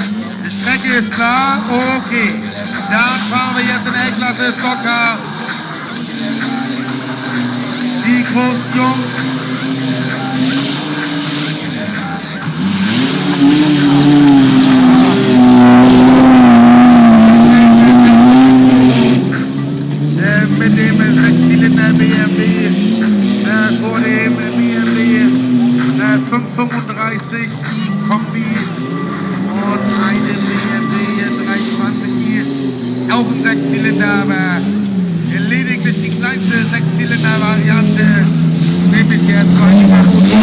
Die Strecke ist klar. Okay. Dann fahren wir jetzt in der L-Klasse Stockcar. Die großen Jungs. Mit dem 6-Zylinder BMW vor dem BMW 535 Kombi und einem BMW 320i, auch ein 6-Zylinder, aber lediglich die kleinste 6-Zylinder-Variante, nämlich der 2